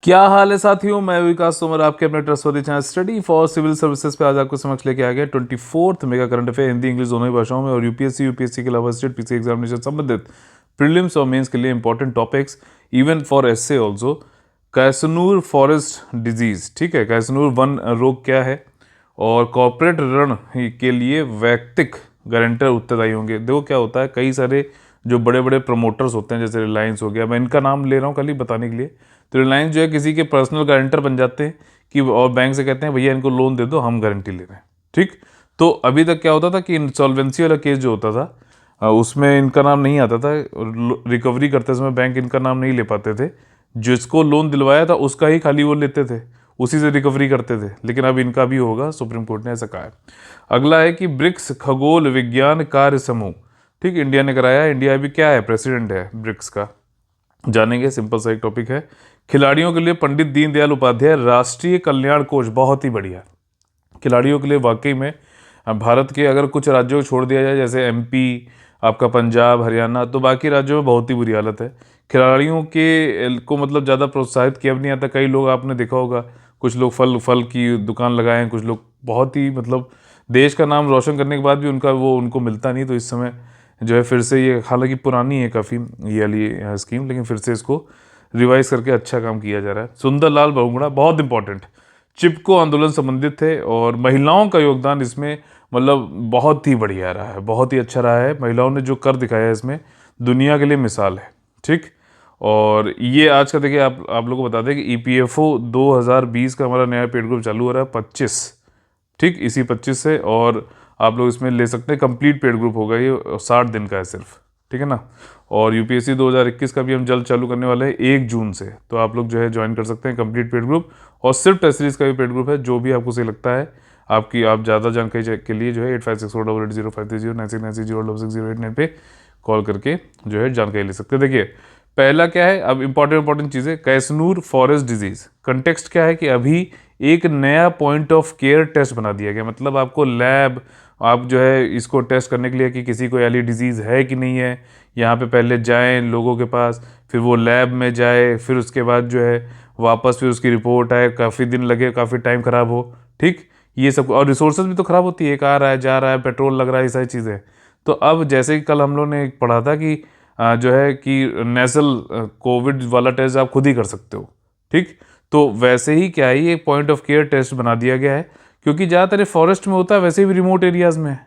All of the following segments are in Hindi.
क्या हाल है साथियों, मैं विकास तोमर आपके अपने trustworthy channel study for civil services पे आज आपको समक्ष लेके आ गया 24th mega current affair Hindi English दोनों ही भाषाओं में और यूपीएससी के अलावा स्टेट पीसी एग्जामिनेशन संबंधित प्रीलिम्स और मेंस के लिए important topics even for SA also. Kyasanur forest disease, ठीक है, कैसनूर वन रोग क्या है और कॉर्पोरेट ऋण के लिए वैयक्तिक गारंटर उत्तरदायी होंगे। देखो क्या होता है, कई सारे जो बड़े बड़े प्रमोटर्स होते हैं जैसे रिलायंस हो गया, मैं इनका नाम ले रहा हूँ खाली बताने के लिए। तो रिलायंस जो है किसी के पर्सनल गारंटर बन जाते हैं कि और बैंक से कहते हैं भैया इनको लोन दे दो, हम गारंटी ले रहे हैं। ठीक, तो अभी तक क्या होता था कि इंसॉल्वेंसी वाला केस जो होता था उसमें इनका नाम नहीं आता था, रिकवरी करते समय बैंक इनका नाम नहीं ले पाते थे। जिसको लोन दिलवाया था उसका ही खाली वो लेते थे, उसी से रिकवरी करते थे। लेकिन अब इनका भी होगा, सुप्रीम कोर्ट ने ऐसा कहा है। अगला है कि ब्रिक्स खगोल विज्ञान कार्य समूह, ठीक, इंडिया ने कराया। इंडिया अभी क्या है, प्रेसिडेंट है ब्रिक्स का, जानेंगे। सिंपल सा एक टॉपिक है। खिलाड़ियों के लिए पंडित दीनदयाल उपाध्याय राष्ट्रीय कल्याण कोष, बहुत ही बढ़िया। खिलाड़ियों के लिए वाकई में भारत के अगर कुछ राज्यों को छोड़ दिया जाए जैसे एमपी, आपका पंजाब, हरियाणा, तो बाकी राज्यों में बहुत ही बुरी हालत है। खिलाड़ियों के को मतलब ज़्यादा प्रोत्साहित किया भी नहीं आता। कई लोग आपने देखा होगा, कुछ लोग फल फल की दुकान लगाए हैं, कुछ लोग बहुत ही मतलब देश का नाम रोशन करने के बाद भी उनका वो उनको मिलता नहीं। तो इस समय जो है फिर से ये, हालांकि पुरानी है काफ़ी ये वाली स्कीम, लेकिन फिर से इसको रिवाइज करके अच्छा काम किया जा रहा है। सुंदरलाल बहुगुणा बहुत इंपॉर्टेंट, चिपको आंदोलन संबंधित थे और महिलाओं का योगदान इसमें मतलब बहुत ही बढ़िया रहा है, बहुत ही अच्छा रहा है। महिलाओं ने जो कर दिखाया है इसमें दुनिया के लिए मिसाल है। ठीक, और ये आज का देखिए, आप लोगों को बता दें कि ईपीएफओ 2020 का हमारा नया पेड ग्रुप चालू हो रहा है 25, ठीक, इसी 25 से। और आप लोग इसमें ले सकते हैं, कंप्लीट पेड ग्रुप होगा ये, 60 दिन का है सिर्फ, ठीक है ना। और यूपीएससी 2021 का भी हम जल्द चालू करने वाले हैं 1 जून से, तो आप लोग जो है ज्वाइन कर सकते हैं कंप्लीट पेड ग्रुप। और सिर्फ टेस्ट सीरीज का भी पेड ग्रुप है, जो भी आपको सही लगता है। आप ज़्यादा जानकारी के लिए जो है 8564880530 9696060608 पे कॉल करके जो है जानकारी ले सकते हैं। देखिए पहला क्या है, अब इंपॉर्टेंट चीज़ें, कैसनूर फॉरेस्ट डिजीज। कंटेक्स्ट क्या है कि अभी एक नया पॉइंट ऑफ केयर टेस्ट बना दिया गया, मतलब आपको लैब, आप जो है इसको टेस्ट करने के लिए कि किसी को एली डिजीज़ है कि नहीं है, यहाँ पे पहले जाएं लोगों के पास, फिर वो लैब में जाए, फिर उसके बाद जो है वापस फिर उसकी रिपोर्ट आए, काफ़ी दिन लगे, काफ़ी टाइम ख़राब हो। ठीक, ये सब, और रिसोर्सेज भी तो ख़राब होती है, एक आ रहा है जा रहा है, पेट्रोल लग रहा है, ये सारी चीज़ें। तो अब जैसे कि कल हम लोग ने पढ़ा था कि जो है कि नेजल कोविड वाला टेस्ट आप खुद ही कर सकते हो। ठीक, तो वैसे ही क्या है, ये पॉइंट ऑफ केयर टेस्ट बना दिया गया है, क्योंकि ज़्यादातर फॉरेस्ट में होता है, वैसे भी रिमोट एरियाज़ में है।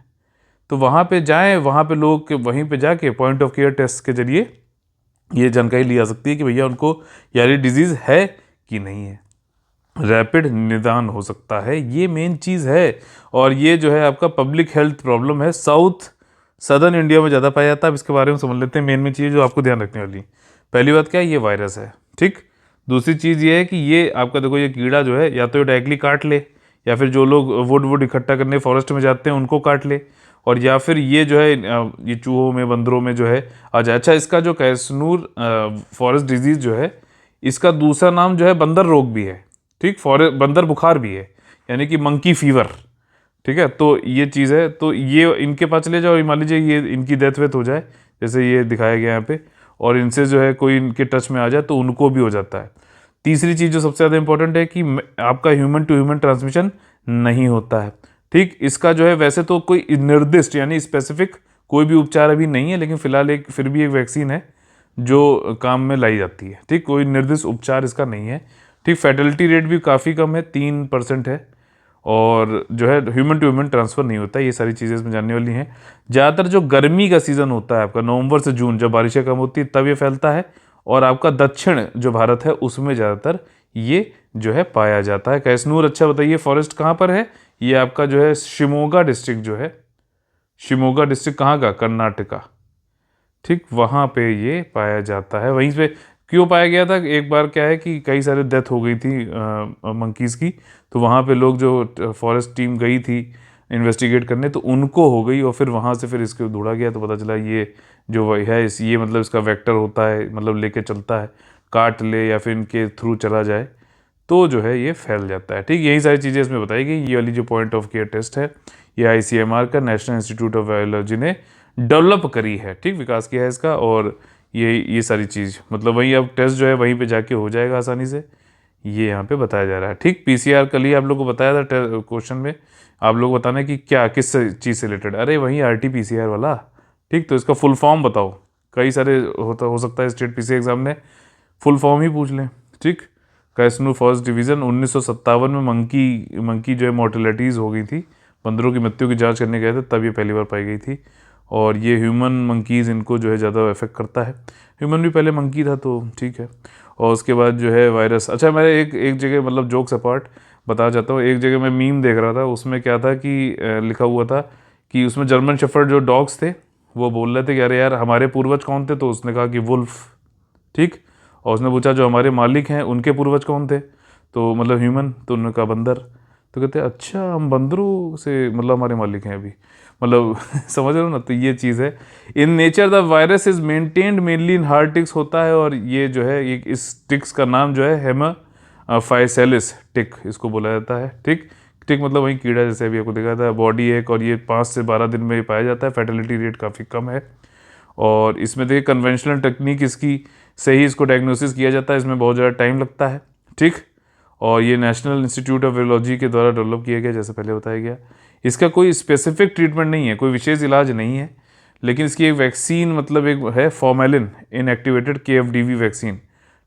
तो वहाँ पे जाएं, वहाँ पे लोग के वहीं पे जाके पॉइंट ऑफ केयर टेस्ट के जरिए ये जानकारी ली जा सकती है कि भैया उनको यारी डिजीज़ है कि नहीं है। रैपिड निदान हो सकता है, ये मेन चीज़ है। और ये जो है आपका पब्लिक हेल्थ प्रॉब्लम है, साउथ सदर्न इंडिया में ज़्यादा पाया जाता है। अब इसके बारे में समझ लेते हैं मेन चीज़ जो आपको ध्यान रखने वाली। पहली बात क्या है, ये वायरस है। ठीक, दूसरी चीज़ ये है कि ये आपका देखो, ये कीड़ा जो है या तो ये डायरेक्टली काट ले, या फिर जो लोग वुड इकट्ठा करने फॉरेस्ट में जाते हैं उनको काट ले, और या फिर ये जो है ये चूहों में, बंदरों में जो है आ जाए। अच्छा, इसका जो कैसनूर फॉरेस्ट डिजीज़ जो है, इसका दूसरा नाम जो है बंदर रोग भी है। ठीक, फॉरेस्ट बंदर बुखार भी है, यानी कि मंकी फीवर। ठीक है, तो ये चीज़ है। तो ये इनके पास चले जाओ, मान लीजिए ये इनकी डेथ वेथ हो जाए, जैसे ये दिखाया गया यहाँ पे, और इनसे जो है कोई इनके टच में आ जाए तो उनको भी हो जाता है। तीसरी चीज़ जो सबसे ज़्यादा इंपॉर्टेंट है कि आपका ह्यूमन टू ह्यूमन ट्रांसमिशन नहीं होता है। ठीक, इसका जो है वैसे तो कोई निर्दिष्ट यानी स्पेसिफिक कोई भी उपचार अभी नहीं है, लेकिन फिलहाल एक फिर भी एक वैक्सीन है जो काम में लाई जाती है। ठीक, कोई निर्दिष्ट उपचार इसका नहीं है। ठीक, फैटलिटी रेट भी काफ़ी कम है, 3% है, और जो है ह्यूमन टू ह्यूमन ट्रांसफ़र नहीं होता है। ये सारी चीज़ें इसमें जानने वाली हैं। ज़्यादातर जो गर्मी का सीज़न होता है आपका नवंबर से जून, जब बारिशें कम होती है तब ये फैलता है, और आपका दक्षिण जो भारत है उसमें ज़्यादातर ये जो है पाया जाता है। कैसनूर, अच्छा बताइए फॉरेस्ट कहाँ पर है, ये आपका जो है शिमोगा डिस्ट्रिक्ट जो है, शिमोगा डिस्ट्रिक्ट कहाँ का, कर्नाटका। ठीक, वहाँ पे ये पाया जाता है। वहीं पे क्यों पाया गया था, एक बार क्या है कि कई सारे डेथ हो गई थी मंकीज़ की, तो वहाँ पे लोग जो फॉरेस्ट टीम गई थी इन्वेस्टिगेट करने, तो उनको हो गई, और फिर वहाँ से फिर इसको ढूंढा गया, तो पता चला ये जो वही है ये मतलब इसका वेक्टर होता है, मतलब लेके चलता है, काट ले या फिर इनके थ्रू चला जाए तो जो है ये फैल जाता है। ठीक, यही सारी चीज़ें इसमें बताई गई। ये वाली जो पॉइंट ऑफ केयर टेस्ट है, ये आईसीएमआर का, नेशनल इंस्टीट्यूट ऑफ बायोलॉजी ने डेवलप करी है। ठीक, विकास किया है इसका, और ये सारी चीज़ मतलब वहीं अब टेस्ट जो है वहीं पे जाके हो जाएगा आसानी से। ये यहाँ पे बताया जा रहा है। ठीक, पीसीआर कल ही आप लोग को बताया था क्वेश्चन में, आप लोग बताना कि क्या किस चीज़ से रिलेटेड, अरे वही आरटीपीसीआर वाला। ठीक, तो इसका फुल फॉर्म बताओ, कई सारे हो सकता है स्टेट पीसी एग्जाम में फुल फॉर्म ही पूछ लें। ठीक, कैसनो फर्स्ट डिवीज़न 1957 में मंकी जो है मोर्टेलिटीज़ हो गई थी, बंदरों की मृत्यु की जांच करने गए थे, तब ये पहली बार पाई गई थी। और ये ह्यूमन मंकीज़ इनको जो है ज़्यादा इफेक्ट करता है। ह्यूमन भी पहले मंकी था तो ठीक है। और उसके बाद जो है वायरस, अच्छा मैं एक जगह मतलब जोक्स अपार्ट बता जाता हूँ, एक जगह मैं मीम देख रहा था, उसमें क्या था कि लिखा हुआ था कि उसमें जर्मन शेफर्ड जो डॉग्स थे वो बोल रहे थे कि अरे यार हमारे पूर्वज कौन थे, तो उसने कहा कि वुल्फ। ठीक, और उसने पूछा जो हमारे मालिक हैं उनके पूर्वज कौन थे, तो मतलब ह्यूमन, तो उन्होंने कहा बंदर। तो कहते हैं अच्छा हम बंदरों से मतलब हमारे मालिक हैं अभी, मतलब समझ रहे हो ना। तो ये चीज़ है। In nature the virus is maintained mainly in hard ticks होता है, और ये जो है ये इस टिक्स का नाम जो है हेमाफाइसेलिस टिक इसको बोला जाता है। ठीक, टिक मतलब वही कीड़ा, जैसे अभी आपको दिखा था, बॉडी एक, और ये 5 से 12 दिन में पाया जाता है, फर्टिलिटी रेट काफ़ी कम है। और इसमें देखिए कन्वेंशनल टेक्निक इसकी से ही इसको डायग्नोसिस किया जाता है, इसमें बहुत ज़्यादा टाइम लगता है। ठीक, और ये नेशनल इंस्टीट्यूट ऑफ वायरोलॉजी के द्वारा डेवलप किया गया, जैसे पहले बताया गया। इसका कोई स्पेसिफिक ट्रीटमेंट नहीं है, कोई विशेष इलाज नहीं है, लेकिन इसकी एक वैक्सीन मतलब एक है फॉर्मेलिन इनएक्टिवेटेड केएफडीवी वैक्सीन।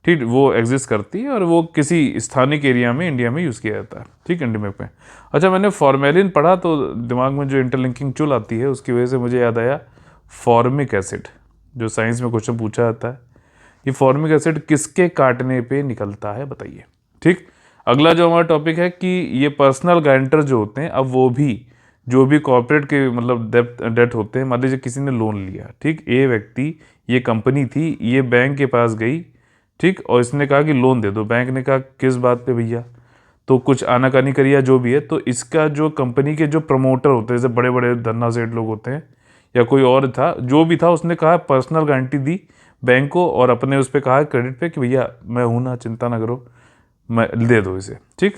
ठीक, वो एग्जिस्ट करती है और वो किसी स्थानिक एरिया में इंडिया में यूज़ किया जाता है। ठीक, एंडेमिक में। अच्छा मैंने फॉर्मेलिन पढ़ा तो दिमाग में जो इंटरलिंकिंग चुल आती है उसकी वजह से मुझे याद आया फॉर्मिक एसिड, जो साइंस में क्वेश्चन पूछा जाता है, ये फॉर्मिक एसिड किसके काटने पे निकलता है बताइए। ठीक, अगला जो हमारा टॉपिक है कि ये पर्सनल गारंटर जो होते हैं, अब वो भी जो भी कॉर्पोरेट के मतलब डेट होते हैं, मान लीजिए किसी ने लोन लिया, ठीक, ए व्यक्ति, ये कंपनी थी, ये बैंक के पास गई, ठीक, और इसने कहा कि लोन दे दो। बैंक ने कहा किस बात पे भैया, तो कुछ आनाकानी करिए जो भी है, तो इसका जो कंपनी के जो प्रमोटर होते हैं, जैसे बड़े बड़े धन्ना सेठ लोग होते हैं या कोई और था, जो भी था, उसने कहा पर्सनल गारंटी दी बैंक को, और अपने उस पर कहा क्रेडिट पे कि भैया मैं हूं ना, चिंता ना करो, मैं दे दो इसे। ठीक,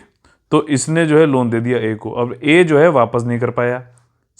तो इसने जो है लोन दे दिया ए को। अब ए जो है वापस नहीं कर पाया,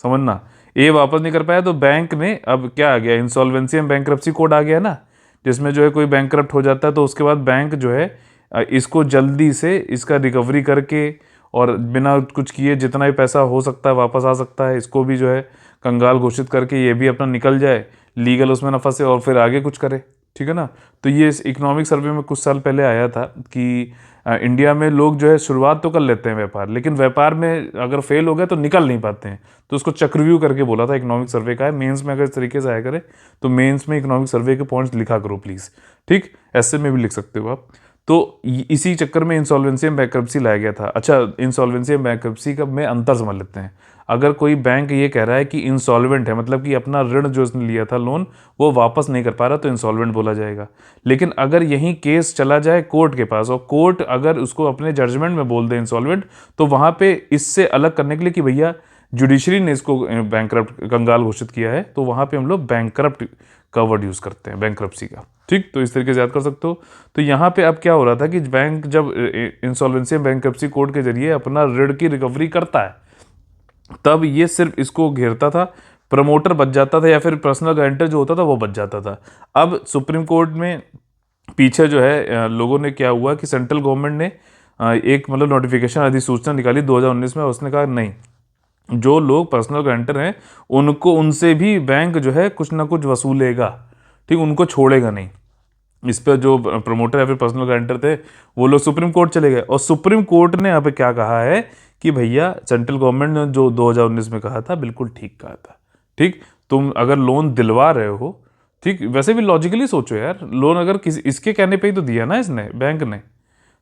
समझना, ए वापस नहीं कर पाया, तो बैंक ने अब क्या आ गया, इंसॉल्वेंसी एंड बैंक्रप्सी कोड आ गया ना, जिसमें जो है कोई बैंकरप्ट हो जाता है तो उसके बाद बैंक जो है इसको जल्दी से इसका रिकवरी करके और बिना कुछ किए जितना भी पैसा हो सकता है वापस आ सकता है, इसको भी जो है कंगाल घोषित करके ये भी अपना निकल जाए, लीगल उसमें ना फंसे और फिर आगे कुछ करे। ठीक है ना। तो ये इस इकोनॉमिक सर्वे में कुछ साल पहले आया था कि इंडिया में लोग जो है शुरुआत तो कर लेते हैं व्यापार, लेकिन व्यापार में अगर फेल हो गए तो निकल नहीं पाते हैं, तो उसको चक्रव्यूह करके बोला था, इकोनॉमिक सर्वे का है। मेंस में अगर इस तरीके से आया करे तो मेंस में इकोनॉमिक सर्वे के पॉइंट्स लिखा करो प्लीज़। ठीक, ऐसे में भी लिख सकते हो आप। तो इसी चक्कर में इंसॉल्वेंसी एंड बैंक्रप्सी लाया गया था। अच्छा, इंसॉल्वेंसी एंड बैंक्रप्सी का में अंतर समझ लेते हैं। अगर कोई बैंक ये कह रहा है कि इंसॉल्वेंट है, मतलब कि अपना ऋण जो उसने लिया था लोन वो वापस नहीं कर पा रहा, तो इंसॉल्वेंट बोला जाएगा। लेकिन अगर यही केस चला जाए कोर्ट के पास और कोर्ट अगर उसको अपने जजमेंट में बोल दे इंसॉल्वेंट, तो वहां पे इससे अलग करने के लिए कि भैया जुडिशरी ने इसको बैंकरप्ट कंगाल घोषित किया है, तो वहां पे हम लोग बैंकरप्ट का वर्ड यूज करते हैं, बैंकरप्सी का। ठीक, तो इस तरीके से याद कर सकते हो। तो यहाँ पे अब क्या हो रहा था कि बैंक जब इंसॉल्वेंसी बैंकरप्सी कोड के जरिए अपना ऋण की रिकवरी करता है, तब ये सिर्फ इसको घेरता था, प्रमोटर बच जाता था या फिर पर्सनल गारंटर जो होता था वो बच जाता था। अब सुप्रीम कोर्ट में पीछे जो है लोगों ने क्या हुआ कि सेंट्रल गवर्नमेंट ने एक मतलब नोटिफिकेशन अधिसूचना निकाली 2019 में, उसने कहा नहीं, जो लोग पर्सनल गारंटर हैं उनको, उनसे भी बैंक जो है कुछ ना कुछ वसूलेगा। ठीक, उनको छोड़ेगा नहीं। इस पर जो प्रमोटर या फिर पर्सनल गारंटर थे वो लोग सुप्रीम कोर्ट चले गए, और सुप्रीम कोर्ट ने यहाँ पे क्या कहा है कि भैया सेंट्रल गवर्नमेंट ने जो 2019 में कहा था बिल्कुल ठीक कहा था। ठीक, तुम अगर लोन दिलवा रहे हो, ठीक, वैसे भी लॉजिकली सोचो यार, लोन अगर किसी इसके कहने पे ही तो दिया ना इसने, बैंक ने,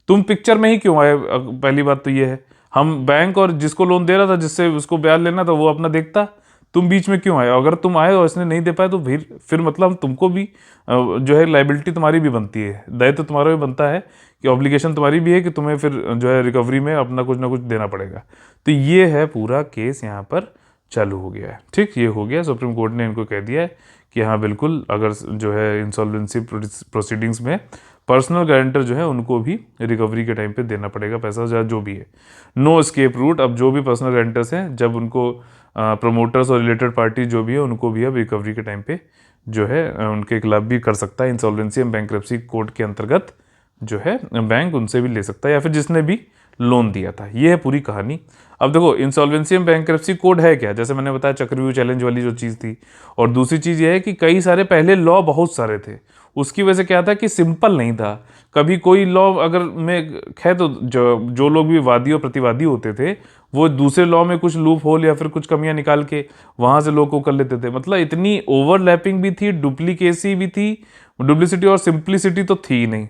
तुम पिक्चर में ही क्यों आए। पहली बात तो ये है, हम बैंक और जिसको लोन दे रहा था, जिससे उसको ब्याज लेना था, वो अपना देखता, तुम बीच में क्यों आए। अगर तुम आए और इसने नहीं दे पाए तो फिर मतलब तुमको भी जो है लाइबिलिटी तुम्हारी भी बनती है, दायित्व तो तुम्हारा भी बनता है कि ऑब्लिगेशन तुम्हारी भी है कि तुम्हें फिर जो है रिकवरी में अपना कुछ ना कुछ देना पड़ेगा। तो ये है पूरा केस यहाँ पर चालू हो गया है। ठीक, ये हो गया, सुप्रीम कोर्ट ने इनको कह दिया है कि हाँ बिल्कुल, अगर जो है इंसॉल्वेंसी प्रोसीडिंग्स में पर्सनल गारंटर जो है उनको भी रिकवरी के टाइम पे देना पड़ेगा पैसा, जो भी है। नो एस्केप रूट, अब जो भी पर्सनल गारंटर्स हैं, जब उनको प्रमोटर्स और रिलेटेड पार्टी जो भी है उनको भी अब रिकवरी के टाइम पे जो है उनके खिलाफ भी कर सकता है, इंसॉल्वेंसी एंड बैंक्रप्सी कोड के अंतर्गत जो है बैंक उनसे भी ले सकता है या फिर जिसने भी लोन दिया था। ये है पूरी कहानी। अब देखो इंसॉल्वेंसी एंड बैंकरप्सी कोड है क्या, जैसे मैंने बताया चक्रव्यूह चैलेंज वाली जो चीज़ थी। और दूसरी चीज़ ये है कि कई सारे पहले लॉ बहुत सारे थे, उसकी वजह से क्या था कि सिंपल नहीं था। कभी कोई लॉ अगर में है तो जो लोग भी वादी और प्रतिवादी होते थे वो दूसरे लॉ में कुछ लूप होल या फिर कुछ कमियां निकाल के वहां से लॉ को कर लेते थे। मतलब इतनी ओवरलैपिंग भी थी, डुप्लीकेसी भी थी, डुप्लीसिटी और सिंप्लिसिटी तो थी ही नहीं।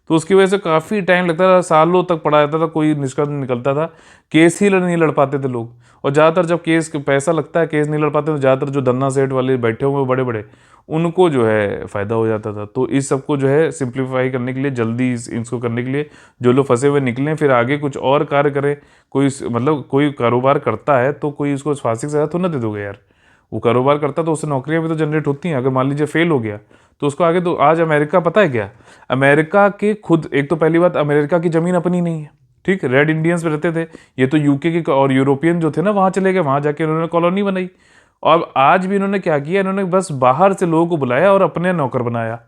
तो उसकी वजह से काफ़ी टाइम लगता था, सालों तक पढ़ा जाता था, कोई निष्कर्ष नहीं निकलता था। केस ही नहीं लड़ पाते थे लोग। और ज़्यादातर जब केस पैसा लगता है, केस नहीं लड़ पाते, तो ज़्यादातर जो धन्ना सेठ वाले बैठे हुए बड़े बड़े उनको जो है फ़ायदा हो जाता था। तो इस सबको जो है सिंप्लीफाई करने के लिए, जल्दी इसको करने के लिए जो लोग फंसे हुए निकलें, फिर आगे कुछ और कार्य करें। कोई मतलब कोई कारोबार करता है तो कोई उसको फांसी की सज़ा तो ना दे दोगे यार। वो कारोबार करता तो उससे नौकरियां भी तो जनरेट होती हैं। अगर मान लीजिए फेल हो गया तो उसको आगे, तो आज अमेरिका पता है क्या, अमेरिका के खुद, एक तो पहली बात अमेरिका की ज़मीन अपनी नहीं है, ठीक, रेड इंडियंस में रहते थे। ये तो यूके के और यूरोपियन जो थे ना वहाँ चले गए, वहाँ जाके उन्होंने कॉलोनी बनाई। और आज भी इन्होंने क्या किया, इन्होंने बस बाहर से लोगों को बुलाया और अपने नौकर बनाया।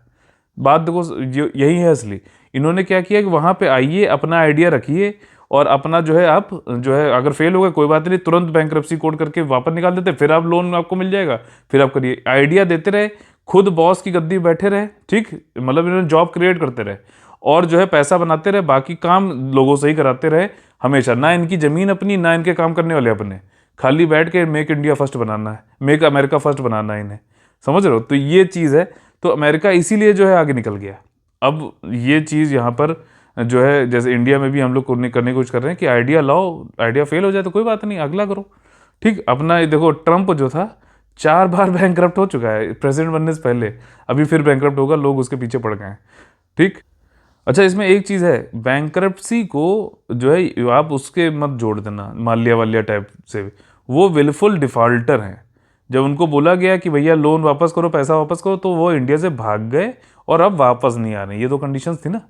बात देखो यही है असली। इन्होंने क्या किया कि वहाँ पे आइए, अपना आइडिया रखिए और अपना जो है आप जो है, अगर फेल हो गए कोई बात नहीं, तुरंत बैंक्रप्सी कोड करके वापस निकाल देते, फिर आप लोन आपको मिल जाएगा, फिर आप करिए। आइडिया देते रहे, खुद बॉस की गद्दी बैठे रहे, ठीक, मतलब इन्होंने जॉब क्रिएट करते रहे और जो है पैसा बनाते रहे, बाकी काम लोगों से ही कराते रहे हमेशा। ना इनकी ज़मीन अपनी, ना इनके काम करने वाले अपने, खाली बैठ के मेक इंडिया फर्स्ट बनाना है, मेक अमेरिका फर्स्ट बनाना है इन्हें। समझ रहे हो? तो ये चीज़ है। तो अमेरिका इसीलिए जो है आगे निकल गया। अब ये चीज़ यहाँ पर जो है, जैसे इंडिया में भी हम लोग करने की कोशिश कर रहे हैं कि आइडिया लाओ, आइडिया फेल हो जाए तो कोई बात नहीं, अगला करो, ठीक। अपना ये देखो, ट्रंप जो था 4 बार बैंकरप्ट हो चुका है प्रेसिडेंट बनने से पहले, अभी फिर बैंकरप्ट होगा, लोग उसके पीछे पड़ गए हैं, ठीक। अच्छा, इसमें एक चीज़ है, बैंकरप्सी को जो है आप उसके मत जोड़ देना माल्या वालिया टाइप से। वो विलफुल डिफॉल्टर हैं। जब उनको बोला गया कि भैया लोन वापस करो, पैसा वापस करो, तो वो इंडिया से भाग गए और अब वापस नहीं आ रहे। ये 2 कंडीशंस थी ना।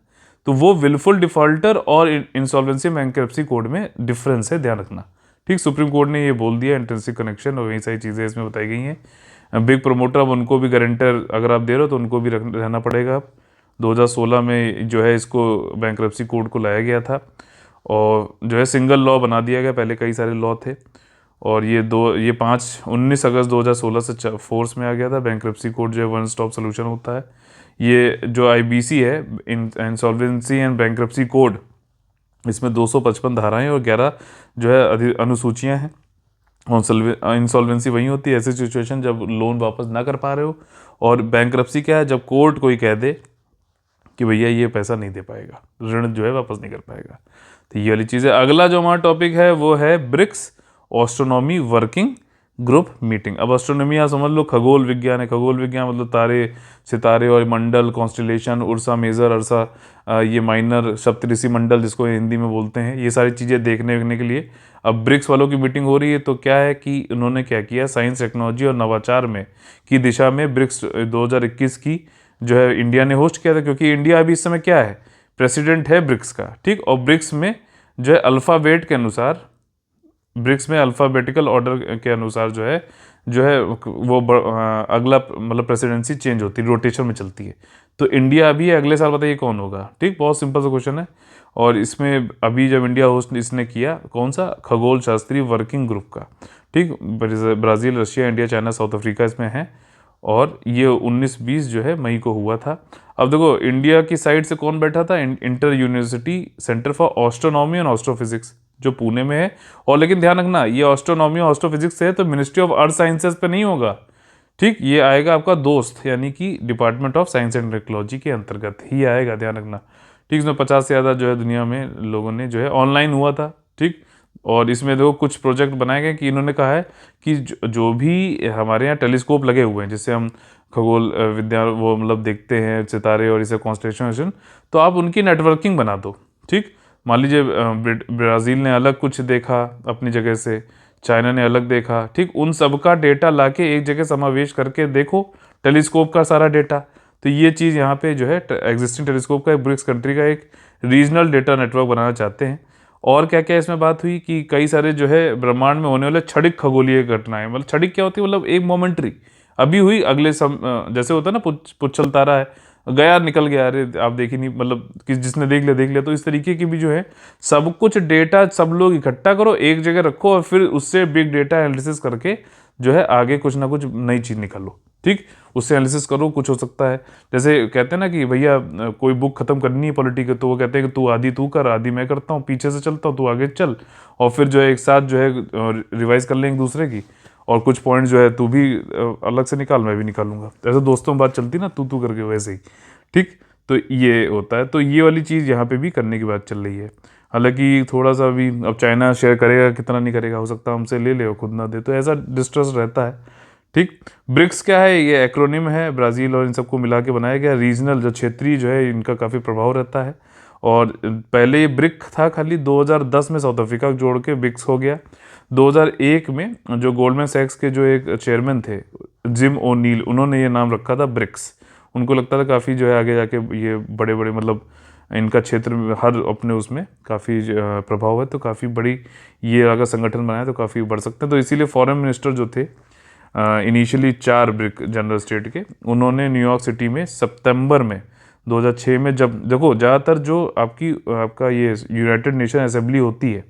तो वो विलफुल डिफॉल्टर और इंसॉल्वेंसी बैंकरप्सी कोड में डिफरेंस है, ध्यान रखना, ठीक। सुप्रीम कोर्ट ने ये बोल दिया, इंट्रिंसिक कनेक्शन और वही सारी चीज़ें इसमें बताई गई हैं। बिग प्रमोटर, अब उनको भी गारंटर अगर आप दे रहे हो तो उनको भी रहना पड़ेगा। अब 2016 में जो है इसको बैंकरप्सी कोड को लाया गया था और जो है सिंगल लॉ बना दिया गया। पहले कई सारे लॉ थे और ये 19 अगस्त 2016 से फोर्स में आ गया था। बैंकरप्सी कोड जो है वन स्टॉप सोल्यूशन होता है। ये जो आईबीसी है, इंसॉल्वेंसी एंड बैंकरप्सी कोड, इसमें 255 धाराएं और 11 जो है अनुसूचियां हैं। और इंसॉल्वेंसी वही होती है, ऐसी सिचुएशन जब लोन वापस ना कर पा रहे हो। और बैंकरप्सी क्या है, जब कोर्ट कोई कह दे कि भैया ये पैसा नहीं दे पाएगा, ऋण जो है वापस नहीं कर पाएगा। तो ये वाली चीज़ है। अगला जो हमारा टॉपिक है वो है BRICS astronomy working group meeting. अब एस्ट्रोनॉमी यहाँ समझ लो खगोल विज्ञान है। खगोल विज्ञान मतलब तारे, सितारे और मंडल, कॉन्स्टिलेशन, उर्सा मेजर, अर्सा ये माइनर, सप्तऋषि मंडल जिसको हिंदी में बोलते हैं, ये सारी चीज़ें देखने के लिए अब ब्रिक्स वालों की मीटिंग हो रही है। तो क्या है कि उन्होंने क्या किया, साइंस, टेक्नोलॉजी और नवाचार में की दिशा में ब्रिक्स 2021 की जो है इंडिया ने होस्ट किया था। क्योंकि इंडिया अभी इस समय क्या है, प्रेसिडेंट है ब्रिक्स का, ठीक। और ब्रिक्स में जो है अल्फ़ाबेट के अनुसार, ब्रिक्स में अल्फ़ाबेटिकल ऑर्डर के अनुसार जो है वो अगला मतलब प्रेसिडेंसी चेंज होती है, रोटेशन में चलती है। तो इंडिया अभी है, अगले साल बताइए कौन होगा, ठीक। बहुत सिंपल सा क्वेश्चन है। और इसमें अभी जब इंडिया होस्ट इसने किया, कौन सा, खगोल शास्त्री वर्किंग ग्रुप का, ठीक। Brazil, Russia, India, China, south Africa इसमें है। और ये 19-20 जो है मई को हुआ था। अब देखो इंडिया की साइड से कौन बैठा था, inter university centre for astronomy and astrophysics जो पुणे में है। और लेकिन ध्यान रखना, ये एस्ट्रोनॉमी और एस्ट्रोफिजिक्स से है तो मिनिस्ट्री ऑफ अर्थ साइंसेज पे नहीं होगा, ठीक। ये आएगा आपका दोस्त यानी कि department of science and technology के अंतर्गत ही आएगा, ध्यान रखना, ठीक। इसमें 50 से ज़्यादा जो है दुनिया में लोगों ने जो है ऑनलाइन हुआ था, ठीक। और इसमें देखो कुछ प्रोजेक्ट बनाए गए कि इन्होंने कहा है कि जो भी हमारे यहाँ टेलीस्कोप लगे हुए हैं, जिससे हम खगोल विद्या वो मतलब देखते हैं सितारे और इसे कॉन्स्टेलेशन, तो आप उनकी नेटवर्किंग बना दो, ठीक। मान लीजिए ब्राज़ील ने अलग कुछ देखा अपनी जगह से, चाइना ने अलग देखा, ठीक। उन सब का डेटा लाके एक जगह समावेश करके देखो टेलीस्कोप का सारा डेटा। तो ये चीज़ यहाँ पे जो है एग्जिस्टिंग टेलीस्कोप का, एक ब्रिक्स कंट्री का एक रीजनल डेटा नेटवर्क बनाना चाहते हैं। और क्या क्या इसमें बात हुई कि कई सारे जो है ब्रह्मांड में होने वाले क्षणिक खगोलीय घटनाएं, मतलब क्षणिक क्या होती है, मतलब एक मोमेंट्री अभी हुई, अगले जैसे होता है ना पुच्छल तारा है, गया निकल गया, अरे आप देखी नहीं, मतलब कि जिसने देख लिया। तो इस तरीके की भी जो है सब कुछ डेटा सब लोग इकट्ठा करो, एक जगह रखो और फिर उससे बिग डेटा एनालिसिस करके जो है आगे कुछ ना कुछ नई चीज़ निकालो। ठीक, उससे एनालिसिस करो, कुछ हो सकता है। जैसे कहते हैं ना कि भैया कोई बुक खत्म करनी है पॉलिटी की, तो वो कहते हैं कि तू आधी तू कर, आधी मैं करता हूँ, पीछे से चलता हूँ, तू आगे चल, और फिर जो है एक साथ जो है रिवाइज कर लेंगे दूसरे की, और कुछ पॉइंट जो है तू भी अलग से निकाल, मैं भी निकालूंगा। ऐसे दोस्तों में बात चलती ना, तू करके वैसे ही। ठीक, तो ये होता है। तो ये वाली चीज़ यहाँ पे भी करने की बात चल रही है। हालांकि थोड़ा सा भी अब चाइना शेयर करेगा कितना नहीं करेगा, हो सकता है हमसे ले ले और खुद ना दे, तो ऐसा डिस्ट्रस्ट रहता है। ठीक, ब्रिक्स क्या है, ये एक्रोनिम है, ब्राज़ील और इन सबको मिला के बनाया गया। रीजनल जो क्षेत्रीय जो है इनका काफ़ी प्रभाव रहता है। और पहले ये ब्रिक था खाली, 2010 में साउथ अफ्रीका को जोड़ के ब्रिक्स हो गया। 2001 में जो गोल्डमैन सैक्स के जो एक चेयरमैन थे जिम ओनील, उन्होंने ये नाम रखा था ब्रिक्स। उनको लगता था काफ़ी जो है आगे जाके ये बड़े बड़े, मतलब इनका क्षेत्र में हर अपने उसमें काफ़ी प्रभाव है, तो काफ़ी बड़ी ये अगर संगठन बनाए तो काफ़ी बढ़ सकते हैं। तो इसीलिए फॉरेन मिनिस्टर जो थे इनिशियली 4 ब्रिक जनरल स्टेट के, उन्होंने न्यूयॉर्क सिटी में सितंबर में 2006 में, जब देखो ज़्यादातर जो आपका ये यूनाइटेड नेशन असेंबली होती है,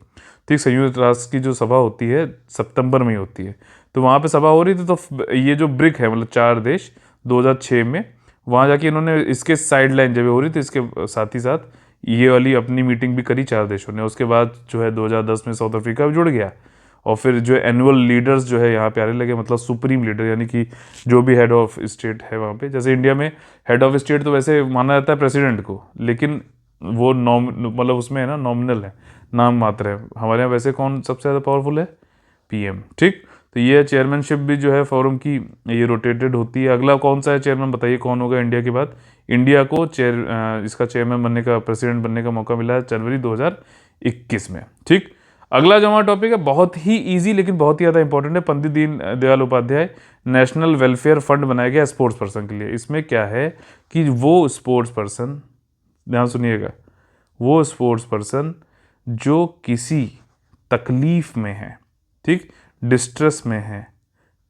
ठीक, संयुक्त राष्ट्र की जो सभा होती है सितंबर में ही होती है, तो वहाँ पे सभा हो रही थी। तो ये जो ब्रिक है मतलब 4 देश, 2006 में वहाँ जाके इन्होंने इसके साइड लाइन जब हो रही थी, इसके साथ ही साथ ये वाली अपनी मीटिंग भी करी 4 देशों ने। उसके बाद जो है 2010 में साउथ अफ्रीका भी जुड़ गया, और फिर जो एनुअल लीडर्स जो है यहाँ पे आने लगे, मतलब सुप्रीम लीडर, यानी कि जो भी हेड ऑफ स्टेट है वहाँ पे। जैसे इंडिया में हेड ऑफ स्टेट तो वैसे माना जाता है प्रेसिडेंट को, लेकिन वो मतलब उसमें है ना, नॉमिनल है, नाम मात्र है। हमारे यहाँ वैसे कौन सबसे ज़्यादा पावरफुल है, पीएम। ठीक, तो ये चेयरमैनशिप भी जो है फोरम की ये रोटेटेड होती है। अगला कौन सा है चेयरमैन, बताइए कौन होगा इंडिया के बाद। इंडिया को इसका चेयरमैन बनने का, प्रेसिडेंट बनने का मौका मिला है जनवरी 2021 में। ठीक, अगला जो हमारा टॉपिक है बहुत ही इजी लेकिन बहुत ही ज़्यादा इंपॉर्टेंट है। Pandit Deendayal Upadhyay national welfare fund बनाया गया स्पोर्ट्स पर्सन के लिए। इसमें क्या है कि वो स्पोर्ट्स पर्सन, ध्यान सुनिएगा, वो स्पोर्ट्स पर्सन जो किसी तकलीफ में है, ठीक, डिस्ट्रेस में है,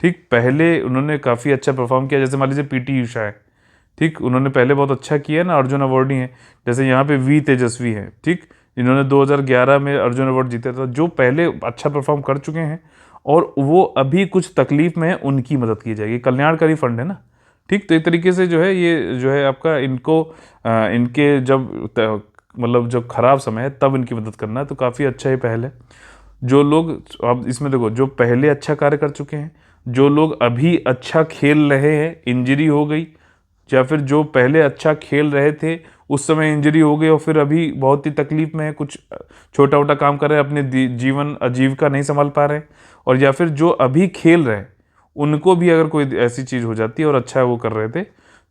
ठीक, पहले उन्होंने काफ़ी अच्छा परफॉर्म किया, जैसे मान लीजिए पीटी उषा है, ठीक, उन्होंने पहले बहुत अच्छा किया ना, अर्जुन अवार्डी है। जैसे यहाँ पे वी तेजस्वी है, ठीक, इन्होंने 2011 में अर्जुन अवार्ड जीता था, जो पहले अच्छा परफॉर्म कर चुके हैं और वो अभी कुछ तकलीफ में है, उनकी मदद की जाएगी। कल्याणकारी फंड है ना, ठीक। तो एक तरीके से जो है ये जो है आपका इनको इनके जब मतलब जब खराब समय है तब इनकी मदद करना है, तो काफ़ी अच्छा ही पहल है। जो लोग, अब इसमें देखो, जो पहले अच्छा कार्य कर चुके हैं, जो लोग अभी अच्छा खेल रहे हैं, इंजरी हो गई, या फिर जो पहले अच्छा खेल रहे थे उस समय इंजरी हो गई और फिर अभी बहुत ही तकलीफ में है, कुछ छोटा मोटा काम कर रहे हैं, अपने जीवन आजीविका नहीं संभाल पा रहे हैं, और या फिर जो अभी खेल रहे हैं उनको भी अगर कोई ऐसी चीज़ हो जाती है और अच्छा वो कर रहे थे,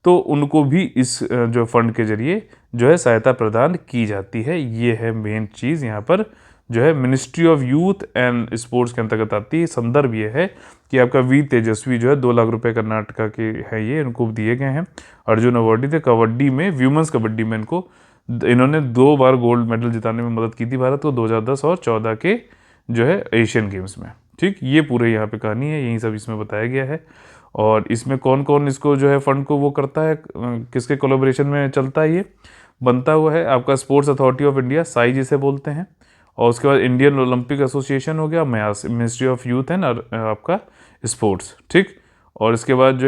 तो उनको भी इस जो फंड के जरिए जो है सहायता प्रदान की जाती है। ये है मेन चीज़ यहाँ पर जो है ministry of youth and sports के अंतर्गत आती है। संदर्भ ये है कि आपका वी तेजस्वी जो है 2 लाख रुपए कर्नाटका के है, ये इनको दिए गए हैं। अर्जुन अवार्डी थे कबड्डी में, व्यूमेंस कबड्डी में इन्होंने 2 बार गोल्ड मेडल जिताने में मदद की थी भारत को, 2010 और 14 के जो है एशियन गेम्स में। ठीक, ये पूरे यहाँ पे कहानी है, यही सब इसमें बताया गया है। और इसमें कौन कौन इसको जो है फंड को वो करता है, किसके कोलैबोरेशन में चलता है, ये बनता हुआ है आपका sports authority of India, Sai जिसे बोलते हैं, और उसके बाद इंडियन ओलंपिक एसोसिएशन हो गया, मिनिस्ट्री ऑफ यूथ एंड आपका स्पोर्ट्स। ठीक, और इसके बाद जो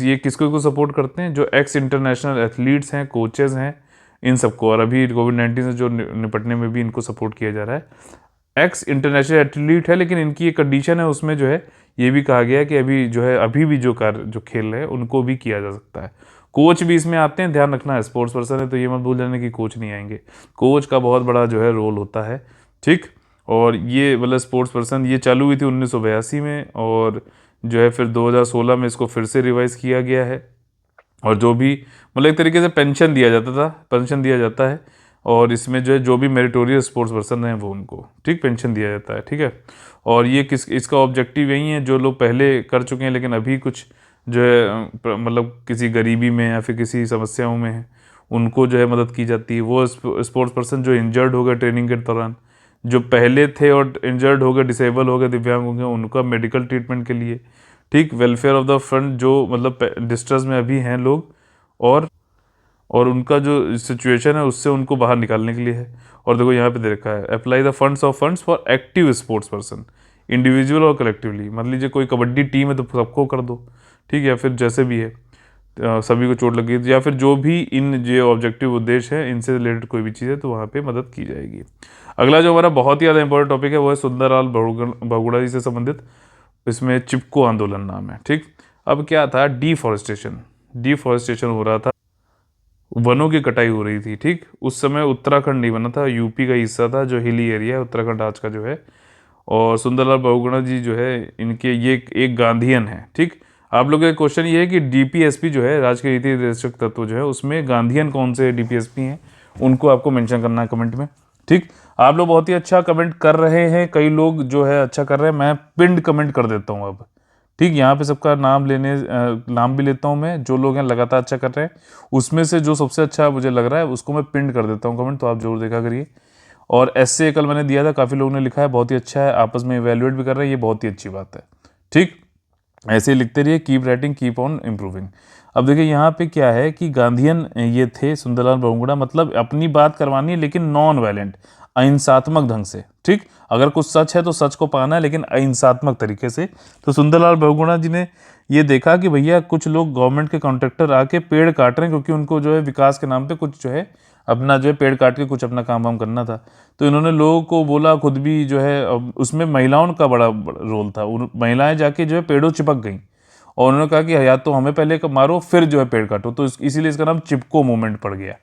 ये किसको सपोर्ट करते हैं, जो एक्स इंटरनेशनल एथलीट्स हैं, कोचेज़ हैं, इन सबको। और अभी कोविड-19 से जो निपटने में भी इनको सपोर्ट किया जा रहा है। एक्स इंटरनेशनल एथलीट है, लेकिन इनकी एक कंडीशन है, उसमें जो है ये भी कहा गया है कि अभी भी जो कार्य जो खेल रहे हैं उनको भी किया जा सकता है। कोच भी इसमें आते हैं, ध्यान रखना है, स्पोर्ट्स पर्सन है तो ये मत भूल जाने कि कोच नहीं आएंगे। कोच का बहुत बड़ा जो है रोल होता है। ठीक, और ये मतलब स्पोर्ट्स पर्सन ये चालू हुई थी 1982 में, और जो है फिर 2016 में इसको फिर से रिवाइज किया गया है। और जो भी मतलब एक तरीके से पेंशन दिया जाता है, और इसमें जो भी मेरिटोरियस स्पोर्ट्स पर्सन हैं वो उनको ठीक पेंशन दिया जाता है। ठीक है, और ये इसका ऑब्जेक्टिव यही है, जो लोग पहले कर चुके हैं लेकिन अभी कुछ जो है मतलब किसी गरीबी में या फिर किसी समस्याओं में है, उनको जो है मदद की जाती है। वो स्पोर्ट्स पर्सन जो इंजर्ड हो गए ट्रेनिंग के दौरान, जो पहले थे और इंजर्ड हो गए, डिसेबल हो गए, दिव्यांग हो गए, उनका मेडिकल ट्रीटमेंट के लिए। ठीक, वेलफेयर ऑफ द फंड जो मतलब डिस्ट्रेस में अभी हैं लोग, और और उनका जो सिचुएशन है उससे उनको बाहर निकालने के लिए है। और देखो यहाँ पे दे रखा है apply the funds for active sports person individual और कलेक्टिवली। मान लीजिए कोई कबड्डी टीम है तो सबको कर दो, ठीक है, या फिर जैसे भी है सभी को चोट लगी या फिर जो भी इन जो ऑब्जेक्टिव उद्देश्य है इनसे रिलेटेड कोई भी चीज़ है तो वहाँ पे मदद की जाएगी। अगला जो हमारा बहुत ही ज़्यादा इंपॉर्टेंट टॉपिक है वो है सुंदरलाल बहुगुणा जी से संबंधित। इसमें चिपको आंदोलन नाम है, ठीक। अब क्या था, डिफॉरेस्टेशन हो रहा था, वनों की कटाई हो रही थी, ठीक। उस समय उत्तराखंड नहीं बना था, यूपी का हिस्सा था जो हिली एरिया है उत्तराखंड आज का जो है। और सुंदरलाल बहुगुणा जी जो है इनके ये एक गांधीयन है, ठीक। आप लोगों का क्वेश्चन ये है कि डीपीएसपी जो है राज्य के नीति निर्देशक तत्व जो है उसमें गांधीयन कौन से डीपीएसपी हैं, उनको आपको मेंशन करना है कमेंट में, ठीक। आप लोग बहुत ही अच्छा कमेंट कर रहे हैं, कई लोग जो है अच्छा कर रहे हैं। मैं पिंड कमेंट कर देता हूँ अब, ठीक। यहाँ पे सबका नाम भी लेता हूँ मैं, जो लोग हैं लगातार अच्छा कर रहे हैं उसमें से जो सबसे अच्छा मुझे लग रहा है उसको मैं पिंड कर देता हूँ कमेंट, तो आप जरूर देखा करिए। और एससे कल मैंने दिया था, काफ़ी लोगों ने लिखा है, बहुत ही अच्छा है, आपस में इवेल्युएट भी कर रहे हैं, ये बहुत ही अच्छी बात है, ठीक। ऐसे ही लिखते रहिए, keep writing keep on improving. अब देखिए यहाँ पे क्या है कि गांधीयन ये थे सुंदरलाल बहुगुणा, मतलब अपनी बात करवानी है लेकिन नॉन वायलेंट, अहिंसात्मक ढंग से, ठीक। अगर कुछ सच है तो सच को पाना है लेकिन अहिंसात्मक तरीके से। तो सुंदरलाल बहुगुणा जी ने ये देखा कि भैया कुछ लोग गवर्नमेंट के कॉन्ट्रैक्टर आके पेड़ काट रहे हैं क्योंकि उनको जो है विकास के नाम पे कुछ जो है अपना जो है पेड़ काट के कुछ अपना काम वाम करना था। तो इन्होंने लोगों को बोला, खुद भी जो है उसमें महिलाओं का बड़ा रोल था, महिलाएं जाके जो है पेड़ों चिपक गई और उन्होंने कहा कि या तो हमें पहले मारो फिर जो है पेड़ काटो, तो इसीलिए इसका नाम चिपको मूवमेंट पड़ गया,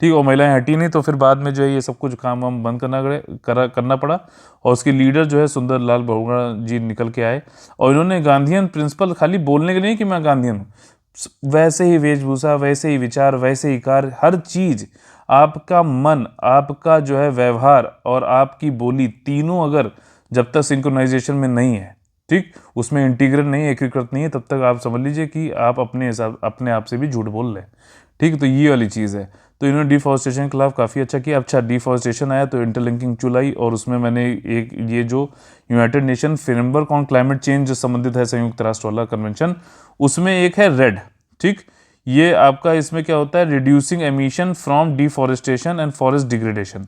ठीक। और महिलाएं हटी नहीं तो फिर बाद में जो है ये सब कुछ काम वाम बंद करना पड़ा और उसके लीडर जो है सुंदरलाल बहुगुणा जी निकल के आए। और इन्होंने गांधीयन प्रिंसिपल खाली बोलने के नहीं कि मैं गांधीयन हूँ, वैसे ही वेशभूषा, वैसे ही विचार, वैसे ही कार्य, हर चीज, आपका मन, आपका जो है व्यवहार और आपकी बोली, तीनों अगर जब तक सिंक्रोनाइजेशन में नहीं है, ठीक, उसमें इंटीग्रेट नहीं है, एकीकृत नहीं है, तब तक आप समझ लीजिए कि आप अपने आप से भी झूठ बोल रहे हैं, ठीक। तो ये वाली चीज़ है। तो इन्होंने डिफॉरेस्टेशन के खिलाफ काफ़ी अच्छा किया। अच्छा, डिफॉरेस्टेशन आया तो इंटरलिंकिंग चुलाई, और उसमें मैंने एक ये जो United nation framework on climate change जो संबंधित है संयुक्त राष्ट्र वाला कन्वेंशन, उसमें एक है रेड, ठीक। ये आपका इसमें क्या होता है, reducing emission from deforestation and forest degradation,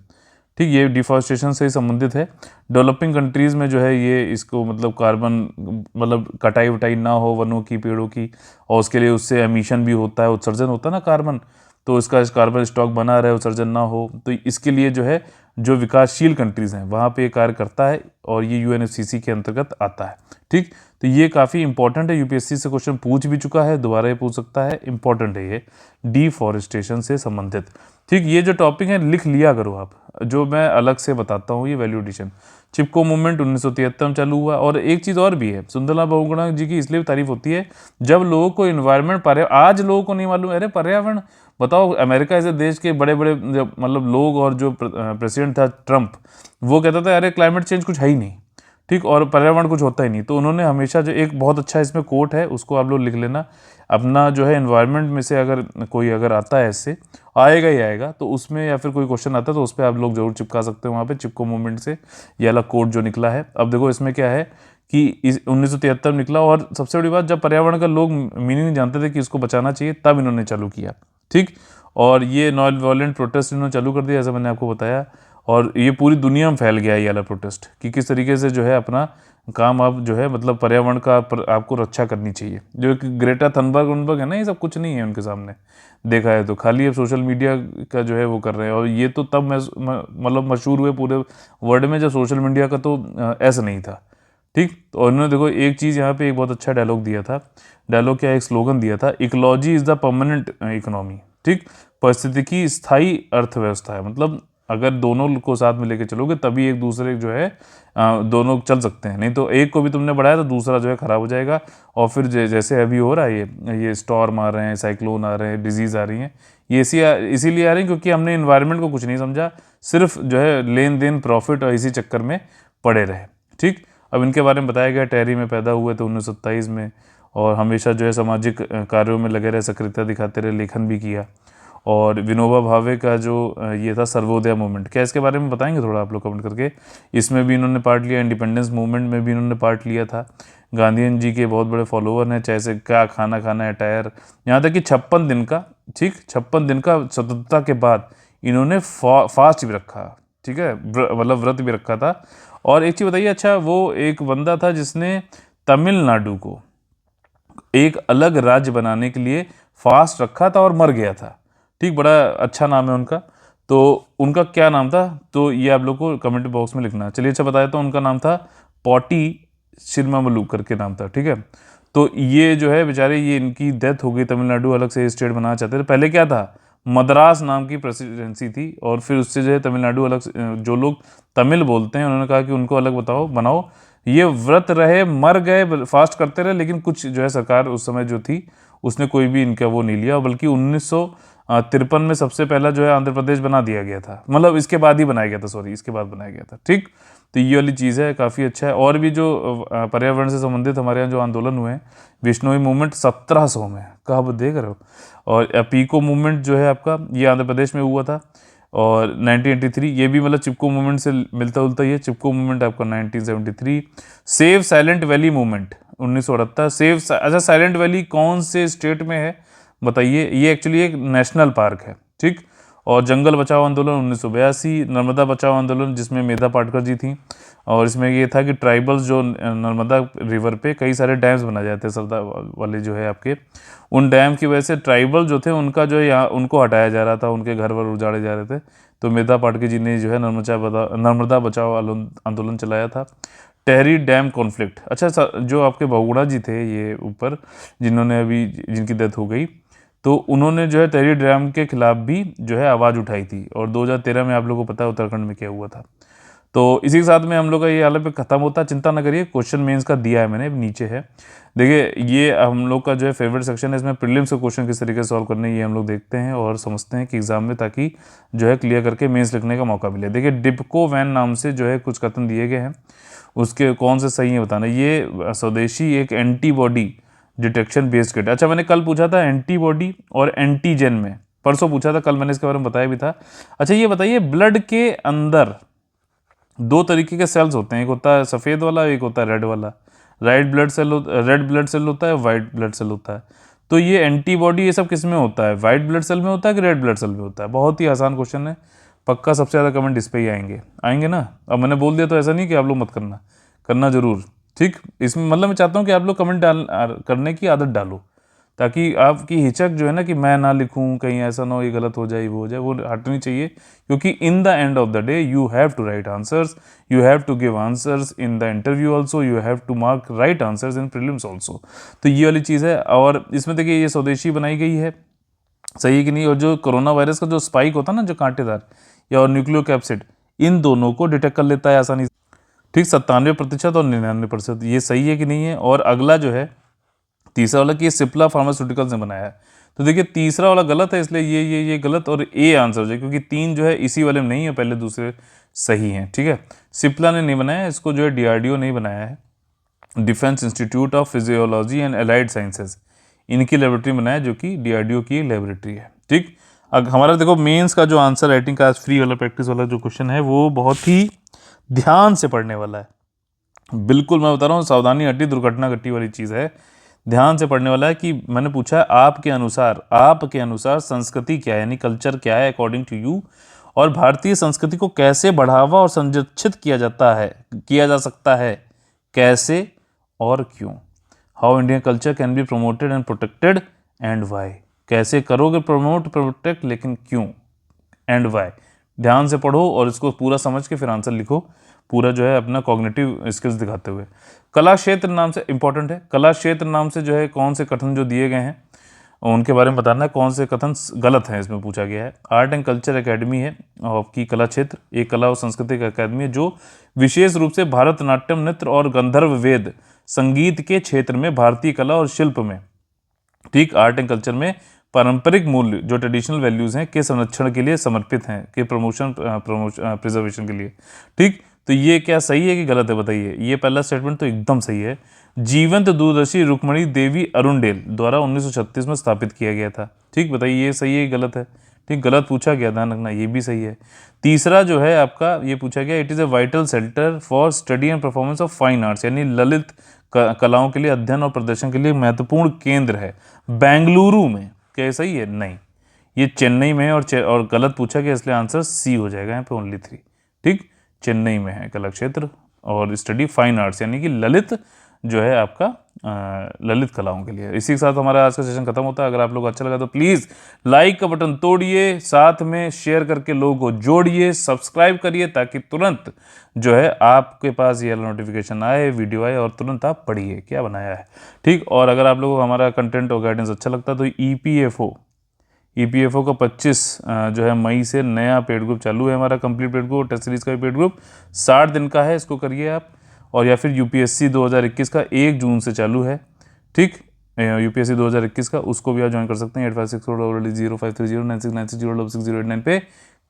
ठीक। ये डिफॉरेस्टेशन से ही संबंधित है। डेवलपिंग कंट्रीज़ में जो है ये इसको मतलब कार्बन मतलब कटाई वटाई ना हो वनों की, पेड़ों की, और उसके लिए उससे एमिशन भी होता है, उत्सर्जन होता है ना कार्बन, तो इसका कार्बन स्टॉक बना रहे, उत्सर्जन ना हो, तो इसके लिए जो है जो विकासशील कंट्रीज़ हैं वहाँ पे ये कार्य करता है और ये यूएनएफसीसी के अंतर्गत आता है, ठीक। तो ये काफ़ी इंपॉर्टेंट है, यूपीएससी से क्वेश्चन पूछ भी चुका है, दोबारा ये पूछ सकता है, इंपॉर्टेंट है ये डिफॉरेस्टेशन से संबंधित, ठीक। ये जो टॉपिक है लिख लिया करो आप, जो मैं अलग से बताता हूँ। ये वैल्यू एडिशन, चिपको मूवमेंट 1973 में चालू हुआ। और एक चीज़ और भी है, सुंदरलाल बहुगुणा जी की इसलिए तारीफ होती है जब लोगों को इन्वायरमेंट, आज लोगों को नहीं मालूम, अरे पर्यावरण बताओ, अमेरिका ऐसे देश के बड़े बड़े मतलब लोग, और जो प्रेसिडेंट था ट्रंप, वो कहता था अरे क्लाइमेट चेंज कुछ है ही नहीं, ठीक, और पर्यावरण कुछ होता ही नहीं। तो उन्होंने हमेशा जो एक बहुत अच्छा इसमें कोट है उसको आप लोग लिख लेना, अपना जो है इन्वायरमेंट में से अगर कोई अगर आता है, इससे आएगा ही आएगा, तो उसमें या फिर कोई क्वेश्चन आता है तो उस पर आप लोग जरूर चिपका सकते हो, वहाँ पे चिपको मूवमेंट से ये वाला कोट जो निकला है। अब देखो इसमें क्या है कि 1973 निकला, और सबसे बड़ी बात, जब पर्यावरण का लोग मीनिंग नहीं जानते थे कि इसको बचाना चाहिए, तब इन्होंने चालू किया, ठीक। और ये नॉन वायलेंट प्रोटेस्ट इन्होंने चालू कर दिया, जैसा मैंने आपको बताया, और ये पूरी दुनिया में फैल गया ये वाला प्रोटेस्ट कि किस तरीके से जो है अपना काम आप जो है मतलब पर्यावरण का आपको रक्षा करनी चाहिए। जो कि ग्रेटा थनबर्ग है ना, ये सब कुछ नहीं है उनके सामने, देखा है तो खाली अब सोशल मीडिया का जो है वो कर रहे हैं। और ये तो तब मतलब मशहूर हुए पूरे वर्ल्ड में जब सोशल मीडिया का तो ऐसा नहीं था, ठीक। तो उन्होंने देखो एक चीज़ यहाँ पे एक बहुत अच्छा डायलॉग दिया था, डायलॉग क्या, एक स्लोगन दिया था, ecology is the permanent economy, ठीक। पारिस्थितिकी स्थायी अर्थव्यवस्था है, मतलब अगर दोनों को साथ में लेके चलोगे तभी एक दूसरे जो है दोनों चल सकते हैं, नहीं तो एक को भी तुमने बढ़ाया तो दूसरा जो है खराब हो जाएगा। और फिर जैसे अभी हो रहा है ये स्टॉर्म आ रहे हैं, साइक्लोन आ रहे हैं, डिजीज़ आ रही हैं, ये इसीलिए आ रही हैं क्योंकि हमने इन्वायरमेंट को कुछ नहीं समझा, सिर्फ जो है लेन देन, प्रॉफिट और इसी चक्कर में पड़े रहे, ठीक। अब इनके बारे में बताया गया, टेरी में पैदा हुए थे 1927 में, और हमेशा जो है सामाजिक कार्यों में लगे रहे, सक्रियता दिखाते रहे, लेखन भी किया। और विनोबा भावे का जो ये था सर्वोदय मूवमेंट, क्या इसके बारे में बताएंगे थोड़ा आप लोग कमेंट करके। इसमें भी इन्होंने पार्ट लिया, इंडिपेंडेंस मूवमेंट में भी इन्होंने पार्ट लिया था। गांधीयन जी के बहुत बड़े फॉलोअर हैं, जैसे क्या खाना खाना है टायर, यहाँ तक कि 56 दिन का, ठीक 56 दिन का स्वतंत्रता के बाद इन्होंने फास्ट भी रखा, ठीक है, मतलब व्रत भी रखा था। और एक चीज़ बताइए, अच्छा वो एक बंदा था जिसने तमिलनाडु को एक अलग राज्य बनाने के लिए फास्ट रखा था और मर गया था, ठीक, बड़ा अच्छा नाम है उनका। तो उनका क्या नाम था, तो ये आप लोग को कमेंट बॉक्स में लिखना है। चलिए अच्छा बताया, तो उनका नाम था पॉटी श्रीरामुलु करके नाम था, ठीक है। तो ये जो है बेचारे, ये इनकी डेथ हो गई, तमिलनाडु अलग से स्टेट बनाना चाहते थे। पहले क्या था, मद्रास नाम की प्रेसिडेंसी थी, और फिर उससे जो है तमिलनाडु अलग जो लोग तमिल बोलते हैं उन्होंने कहा कि उनको अलग बनाओ। ये व्रत रहे, मर गए, फास्ट करते रहे, लेकिन कुछ जो है सरकार उस समय जो थी उसने कोई भी इनका वो नहीं लिया, बल्कि 1953 में सबसे पहला जो है आंध्र प्रदेश बना दिया गया था, मतलब इसके बाद ही बनाया गया था, सॉरी इसके बाद बनाया गया था, ठीक। तो ये वाली चीज़ है, काफ़ी अच्छा है। और भी जो पर्यावरण से संबंधित हमारे यहाँ जो आंदोलन हुए हैं, विश्नोई मूवमेंट 1700 में, कब देख रहे हो, और पीको मूवमेंट जो है आपका, ये आंध्र प्रदेश में हुआ था। और 1983 ये भी मतलब चिपको मूवमेंट से मिलता जुलता ही है, चिपको मूवमेंट आपका 1973। Save silent valley movement 1978। अच्छा, साइलेंट वैली कौन से स्टेट में है बताइए, ये एक्चुअली एक नेशनल पार्क है, ठीक। और जंगल बचाओ आंदोलन 1982, नर्मदा बचाओ आंदोलन जिसमें मेधा पाटकर जी थी, और इसमें ये था कि ट्राइबल्स जो नर्मदा रिवर पे कई सारे डैम्स बनाए जाते हैं, सरदार वाले जो है आपके, उन डैम की वजह से ट्राइबल जो थे उनका जो है यहाँ उनको हटाया जा रहा था, उनके घर वर उजाड़े जा रहे थे। तो मेधा पाटकर जी ने जो है नर्मदा बचाओ आंदोलन चलाया था। टेहरी डैम कॉन्फ्लिक्ट, अच्छा जो आपके बहुगुणा जी थे ये ऊपर, जिन्होंने अभी जिनकी डेथ हो गई, तो उन्होंने जो है टेहरी डैम के खिलाफ भी जो है आवाज़ उठाई थी। और 2013 में आप लोगों को पता है उत्तराखंड में क्या हुआ था। तो इसी के साथ में हम लोग का ये हालत पे खत्म होता है। चिंता ना करिए, क्वेश्चन मेंस का दिया है मैंने, नीचे है, देखिए ये हम लोग का जो है फेवरेट सेक्शन है, इसमें प्रीलिम्स के क्वेश्चन किस तरीके से सॉल्व करने ये हम लोग देखते हैं और समझते हैं कि एग्जाम में, ताकि जो है क्लियर करके मेंस लिखने का मौका मिले। देखिए डिप्को वैन नाम से जो है कुछ कथन दिए गए हैं, उसके कौन से सही है बताना। ये स्वदेशी एक एंटीबॉडी डिटेक्शन बेस्ड किट। अच्छा मैंने कल पूछा था एंटीबॉडी और एंटीजन में, परसों पूछा था, कल मैंने इसके बारे में बताया भी था। अच्छा ये बताइए, ब्लड के अंदर दो तरीके के सेल्स होते हैं, एक होता है सफ़ेद वाला, एक होता है रेड वाला। रेड ब्लड सेल होता है, वाइट ब्लड सेल होता है। तो ये एंटीबॉडी ये सब किस में होता है, वाइट ब्लड सेल में होता है कि रेड ब्लड सेल में होता है? बहुत ही आसान क्वेश्चन है, पक्का सबसे ज़्यादा कमेंट इस पे ही आएंगे ना। अब मैंने बोल दिया तो ऐसा नहीं कि आप लोग मत करना जरूर, ठीक। इसमें मतलब मैं चाहता हूँ कि आप लोग कमेंट करने की आदत डालो, ताकि आपकी हिचक जो है ना कि मैं ना लिखूं, कहीं ऐसा ना हो ये गलत हो जाए, वो हो जाए, वो हटनी चाहिए। क्योंकि in the end of the day you have to write answers, you have to give answers in the interview also, you have to mark right answers in prelims also. तो ये वाली चीज़ है। और इसमें देखिए ये स्वदेशी बनाई गई है, सही है कि नहीं। और जो कोरोना वायरस का जो स्पाइक होता है ना, जो कांटेदार या और न्यूक्लियोकैप्सिड, इन दोनों को डिटेक्ट कर लेता है आसानी से, ठीक। 97% और 99%, ये सही है कि नहीं है। और अगला जो है तीसरा वाला कि ये सिप्ला फार्मास्यूटिकल्स ने बनाया है, तो देखिए तीसरा वाला गलत है, इसलिए ये गलत और ए आंसर हो जाए, क्योंकि 3 जो है इसी वाले में नहीं है, पहले दूसरे सही हैं, ठीक है। सिप्ला ने नहीं बनाया, इसको जो है डीआरडीओ नहीं बनाया है, defence institute of physiology and allied sciences, इनकी लेबोरेटरी बनाया, जो कि डीआरडीओ की लेबोरेटरी है, ठीक। अब हमारा देखो मेंस का जो आंसर राइटिंग का फ्री वाला प्रैक्टिस वाला जो क्वेश्चन है, वो बहुत ही ध्यान से पढ़ने वाला है, बिल्कुल मैं बता रहा हूँ, सावधानी हटी दुर्घटना घटी वाली चीज़ है। ध्यान से पढ़ने वाला है कि मैंने पूछा है आपके अनुसार संस्कृति क्या है, यानी कल्चर क्या है अकॉर्डिंग टू यू, और भारतीय संस्कृति को कैसे बढ़ावा और संरक्षित किया जा सकता है, कैसे और क्यों। How Indian culture can be promoted and protected and why. कैसे करोगे प्रमोट प्रोटेक्ट, लेकिन क्यों एंड वाई। ध्यान से पढ़ो और इसको पूरा समझ के फिर आंसर लिखो, पूरा जो है अपना कॉग्निटिव स्किल्स दिखाते हुए। कला क्षेत्र नाम से इंपॉर्टेंट है, कला क्षेत्र नाम से जो है कौन से कथन जो दिए गए हैं उनके बारे में बताना है, कौन से कथन गलत हैं इसमें पूछा गया है। आर्ट एंड कल्चर एकेडमी है आपकी कला क्षेत्र, एक कला और संस्कृति का अकादमी है जो विशेष रूप से भरतनाट्यम नृत्य और गंधर्व वेद संगीत के क्षेत्र में भारतीय कला और शिल्प में, ठीक, आर्ट एंड कल्चर में पारंपरिक मूल्य जो ट्रेडिशनल वैल्यूज हैं के संरक्षण के लिए समर्पित हैं, के प्रिजर्वेशन के लिए, ठीक। तो ये क्या सही है कि गलत है बताइए। ये पहला स्टेटमेंट तो एकदम सही है। जीवंत दूरदर्शी रुक्मणी देवी अरुणडेल द्वारा 1936 में स्थापित किया गया था, ठीक। बताइए ये सही है कि गलत है। ठीक, गलत पूछा गया, ध्यान रखना, ये भी सही है। तीसरा जो है आपका ये पूछा गया, it is a vital centre for study and performance of fine arts, यानी ललित कलाओं के लिए अध्ययन और प्रदर्शन के लिए महत्वपूर्ण केंद्र है बेंगलुरु में। क्या ये सही है? नहीं, ये चेन्नई में है, और गलत पूछा गया, इसलिए आंसर सी हो जाएगा यहाँ पे, ओनली 3। ठीक, चेन्नई में है कला क्षेत्र और स्टडी फाइन आर्ट्स यानी कि ललित जो है आपका ललित कलाओं के लिए। इसी के साथ हमारा आज का सेशन खत्म होता है। अगर आप लोग अच्छा लगा तो प्लीज़ लाइक का बटन तोड़िए, साथ में शेयर करके लोगों को जोड़िए, सब्सक्राइब करिए, ताकि तुरंत जो है आपके पास ये नोटिफिकेशन आए, वीडियो आए, और तुरंत आप पढ़िए क्या बनाया है। ठीक, और अगर आप लोगों को हमारा कंटेंट और गाइडेंस अच्छा लगता है तो ईपीएफओ का 25 जो है मई से नया पेड ग्रुप चालू है, हमारा complete paid group, test series का भी पेड ग्रुप 60 दिन का है, इसको करिए आप। और या फिर यूपीएससी 2021 का 1 जून से चालू है। ठीक, यूपीएससी 2021 का, उसको भी आप ज्वाइन कर सकते हैं 85640005309696060689 पे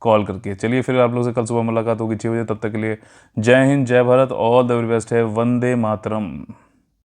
कॉल करके। चलिए फिर आप लोग से कल सुबह मुलाकात होगी 6 बजे, तब तक के लिए जय हिंद, जय Bharat, all the very best है, वंदे मातरम।